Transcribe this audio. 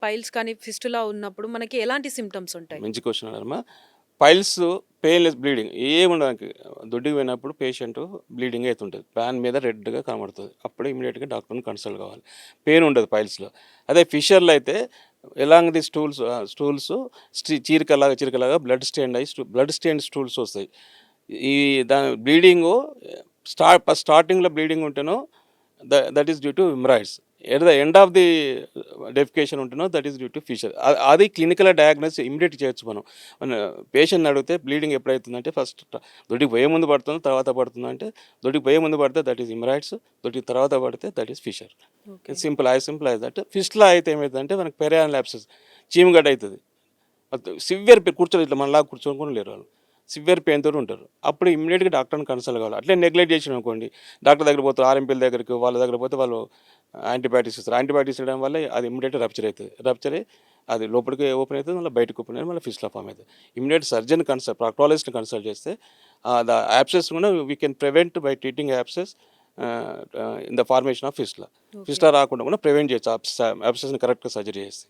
Piles కానీ, fistula ఉన్నప్పుడు మనకి ఎలాంటి సింప్టమ్స్ ఉంటాయి? మంచి క్వశ్చన్ అన్నారమ్మా. పైల్స్ పెయిన్‌లెస్ బ్లీడింగ్ ఏముండదు. దొడ్డికి పోయినప్పుడు పేషెంట్ బ్లీడింగ్ అయితుంటది. ప్యాన్ మీద రెడ్‌గా కనబడుతది. అప్పుడు ఇమ్మీడియేట్‌గా డాక్టర్‌ని కన్సల్ట్ కావాలి. పెయిన్ ఉండదు పైల్స్‌లో. అదే ఫిషర్‌లో అయితే ఎలాంగ్ ది స్టూల్స్ చీలికలాగా బ్లడ్ స్టెయిన్డ్ స్టూల్స్ వస్తాయి. ఈ దాని బ్లీడింగు స్టార్టింగ్‌లో బ్లీడింగ్ ఉంటేనో that is due to haemorrhoids. At the end of the defecation ఉంటేనో that is due to fissure. అది క్లినికల్ డయాగ్నోసిస్ ఇమ్మీడియేట్ చేయొచ్చు మనం. మన పేషెంట్‌ని అడిగితే బ్లీడింగ్ ఎప్పుడైతుందంటే ఫస్ట్ దొడ్డికి పోయే ముందు పడుతుందా? తర్వాత పడుతుందా? అంటే దొడ్డికి పోయే ముందు పడితే దట్ ఈస్ హెమరాయిడ్స్. దొడ్డికి తర్వాత పడితే that is fissure. Okay. Simple as that. ఫిస్ట్‌లా అయితే ఏమైతుందంటే మనకు పెరియానల్ యాబ్సెస్ చీమగడ్డ అయితది. సివియర్ కూర్చొని ఇట్లా మనలాగా కూర్చొని కూడా లేరు వాళ్ళు. సివియర్ పెయిన్ తోటి ఉంటారు. అప్పుడు ఇమ్మీడియేట్‌గా డాక్టర్‌ని కన్సల్ట్ కావాలి. అట్లే నెగ్లెక్ట్ చేసినాం అనుకోండి, డాక్టర్ దగ్గర పోతారు, ఆర్ఎంపీల దగ్గరికి, వాళ్ళ దగ్గర పోతే వాళ్ళు యాంటీబయాటిక్స్ ఇస్తారు. యాంటీబయాటిక్స్ ఇవ్వడం వల్ల అది ఇమ్మీడియేట్‌గా రప్చర్ అవుతుంది. రప్చర్ అయ్యి అది లోపలికి ఓపెన్ అవుతుంది, మళ్ళీ బయటకు ఓపెన్ అయ్యి మళ్ళీ ఫిస్టులా ఫామ్ అవుతుంది. ఇమ్మీడియేట్ సర్జన్ ప్రాక్టాలజిస్ట్ని కన్సల్ట్ చేస్తే ద యాబ్సెస్ కూడా we can prevent by treating abscess in the formation of fistula. Okay. Fistula రాకుండా కూడా ప్రివెంట్ చేయొచ్చు యాబ్సెస్ని కరెక్ట్‌గా సర్జరీ చేస్తే.